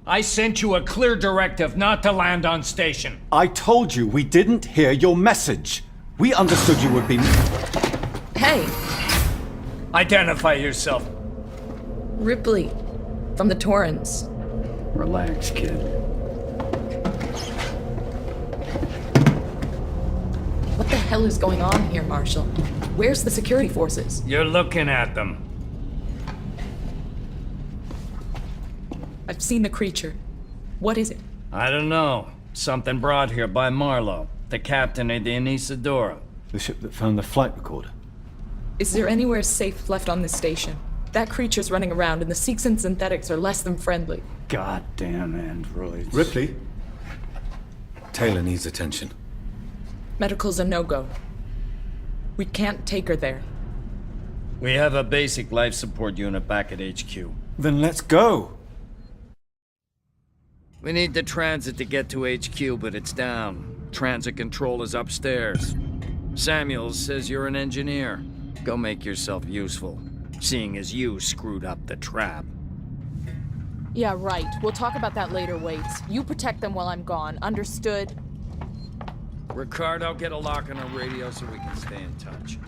I sent you a clear directive not to land on station. I told you we didn't hear your message. We understood you would be... Hey! Identify yourself. Ripley, from the Torrens. Relax, kid. What the hell is going on here, Marshal? Where's the security forces? You're looking at them. I've seen the creature. What is it? I don't know. Something brought here by Marlowe, the captain of the Anisadora. The ship that found the flight recorder. Is there anywhere safe left on this station? That creature's running around, and the Seeks and synthetics are less than friendly. Goddamn androids. Ripley? Taylor needs attention. Medical's a no-go. We can't take her there. We have a basic life support unit back at HQ. Then let's go. We need the transit to get to HQ, but it's down. Transit control is upstairs. Samuels says you're an engineer. Go make yourself useful, seeing as you screwed up the trap. Yeah, right. We'll talk about that later, Waits. You protect them while I'm gone. Understood? Ricardo, get a lock on our radio so we can stay in touch.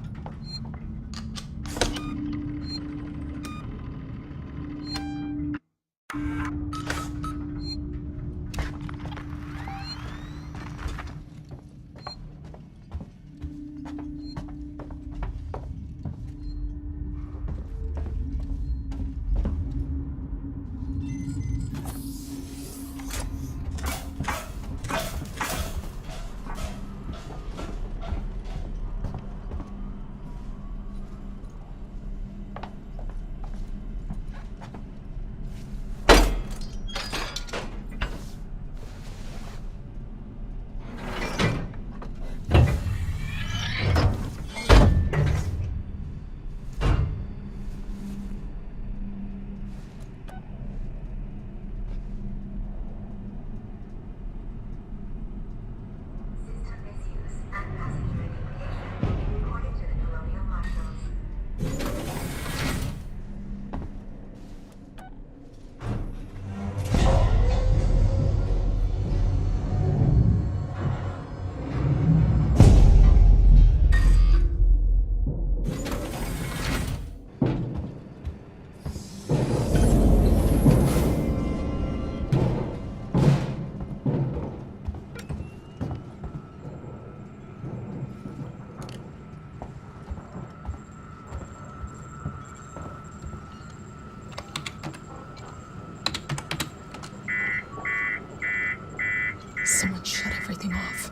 Someone shut everything off.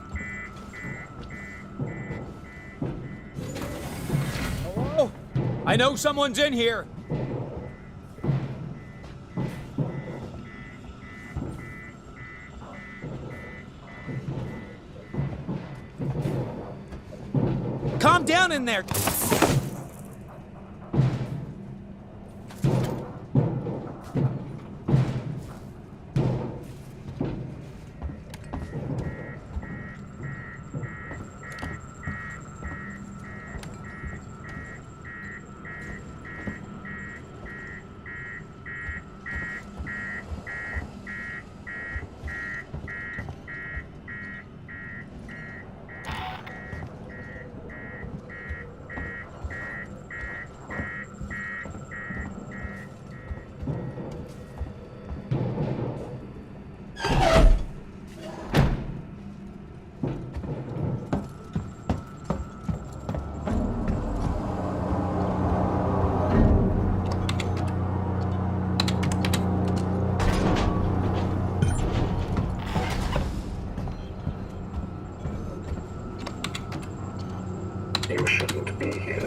Hello? I know someone's in here. Calm down in there. You shouldn't be here.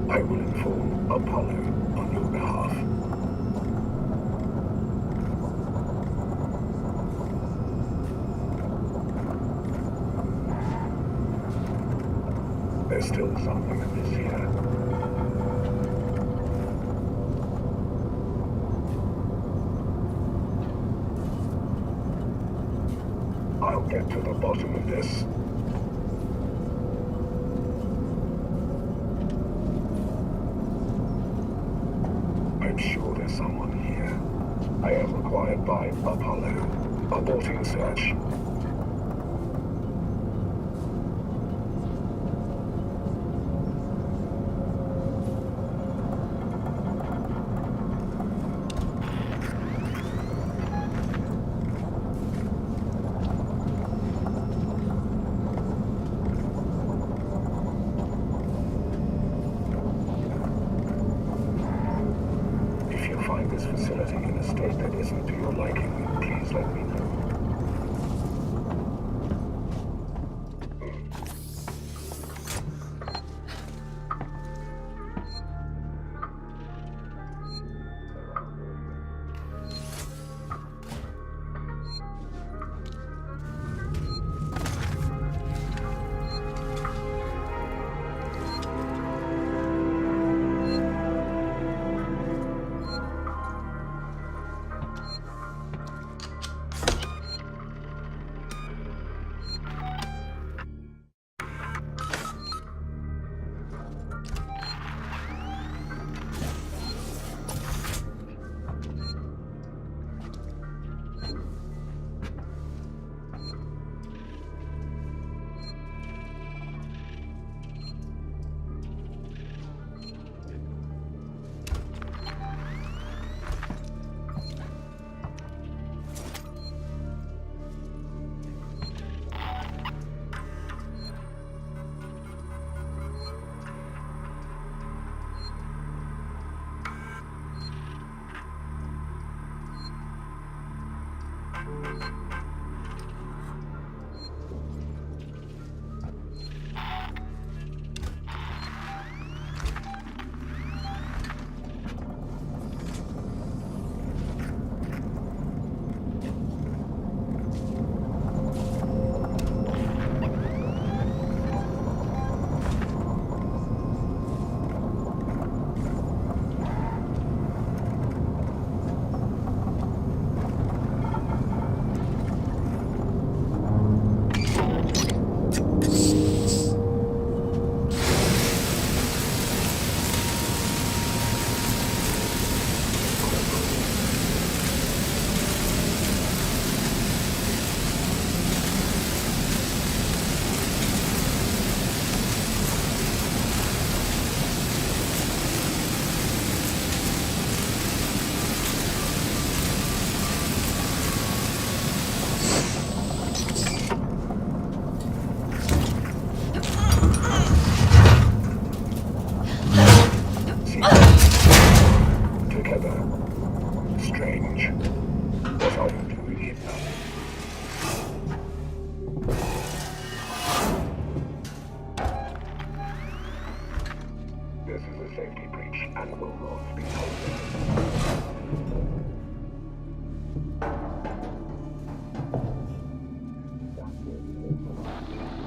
I will inform Apollo on your behalf. There's still something amiss here. I'll get to the bottom of this. I'm sure there's someone here. I am required by Apollo. Aborting search. If you find this facility in a state that isn't to your liking, please let me know.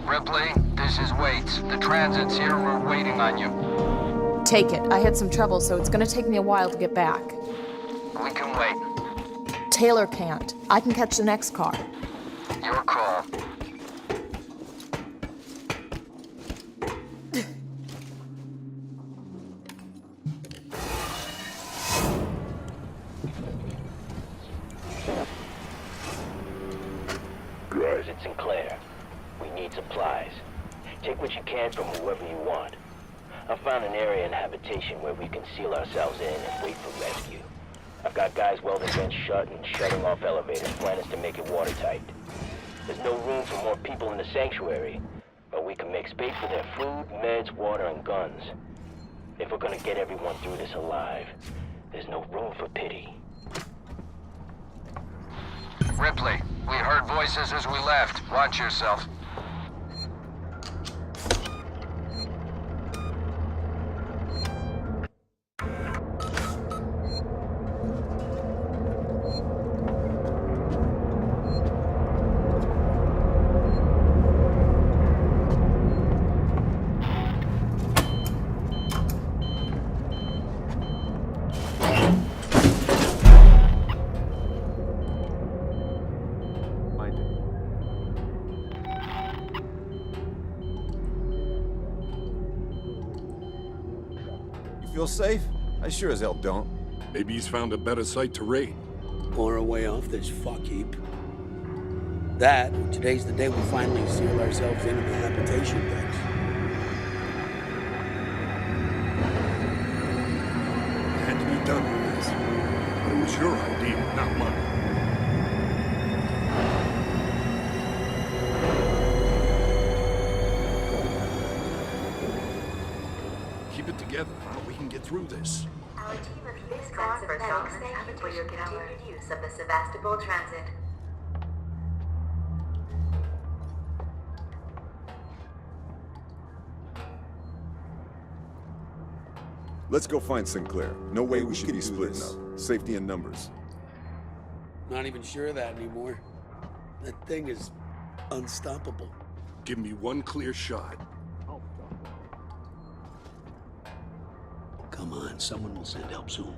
Ripley, this is Waits. The transit's here. We're waiting on you. Take it. I had some trouble, so it's gonna take me a while to get back. We can wait. Taylor can't. I can catch the next car. Your call. It's Sinclair. We need supplies. Take what you can from whoever you want. I found an area in habitation where we can seal ourselves in and wait for rescue. I've got guys welding vents shut and shutting off elevators. Plan is to make it watertight. There's no room for more people in the sanctuary, but we can make space for their food, meds, water, and guns. If we're gonna get everyone through this alive, there's no room for pity. Ripley, we heard voices as we left. Watch yourself. Feel safe? I sure as hell don't. Maybe he's found a better site to raid. Or a way off this fuck heap. That, or today's the day we finally seal ourselves into the habitation decks. Had to be done with this. But it was your idea, not mine. Keep it together, huh? We can get through this. Our team of fixed conference thank you for your continued use of the Sevastopol Transit. Let's go find Sinclair. No way we should be splitting up. Safety in numbers. Not even sure of that anymore. That thing is unstoppable. Give me one clear shot. Come on, someone will send help soon.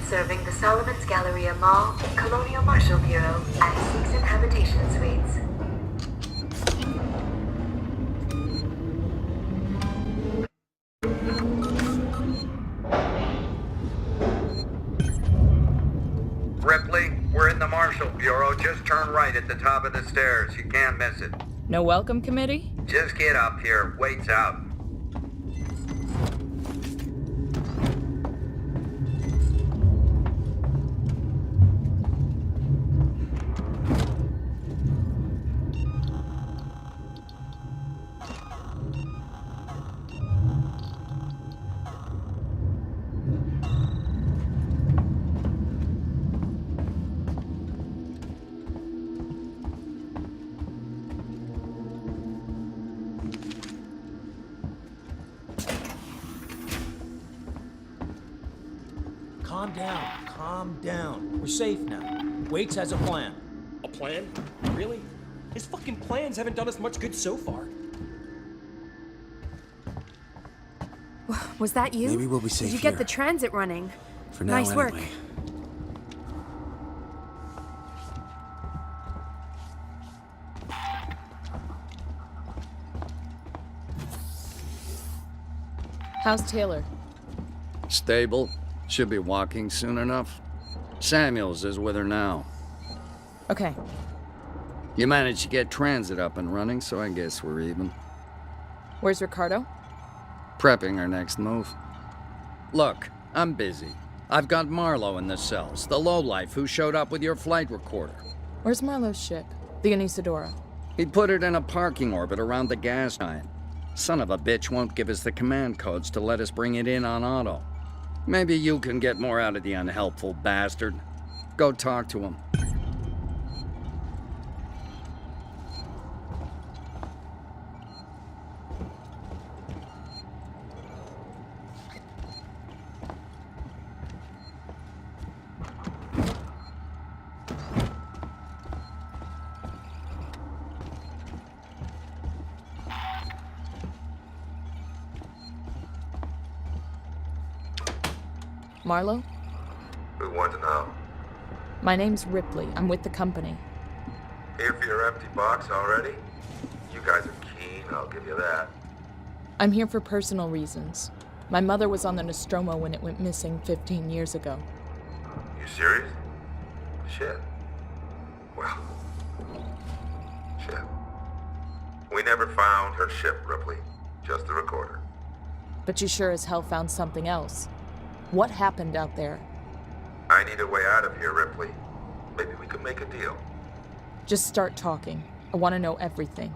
Serving the Solomon's Galleria Mall, Colonial Marshal Bureau, at 6 Habitation Suites. Ripley, we're in the Marshal Bureau. Just turn right at the top of the stairs. You can't miss it. No welcome committee? Just get up here. Wait's out. Calm down. We're safe now. Waits has a plan. A plan? Really? His fucking plans haven't done us much good so far. Was that you? Maybe we'll be safe Did you here. get the transit running? For now, nice work. anyway. How's Taylor? Stable. Should be walking soon enough. Samuels is with her now. Okay. You managed to get transit up and running, so I guess we're even. Where's Ricardo? Prepping our next move. Look, I'm busy. I've got Marlowe in the cells, the lowlife who showed up with your flight recorder. Where's Marlowe's ship? The Anisadora. He put it in a parking orbit around the gas giant. Son of a bitch won't give us the command codes to let us bring it in on auto. Maybe you can get more out of the unhelpful bastard. Go talk to him. Marlowe? We want to know. My name's Ripley. I'm with the company. Here for your empty box already? You guys are keen, I'll give you that. I'm here for personal reasons. My mother was on the Nostromo when it went missing 15 years ago. You serious? Shit. Well, shit. We never found her ship, Ripley. Just the recorder. But you sure as hell found something else. What happened out there? I need a way out of here, Ripley. Maybe we could make a deal. Just start talking. I want to know everything.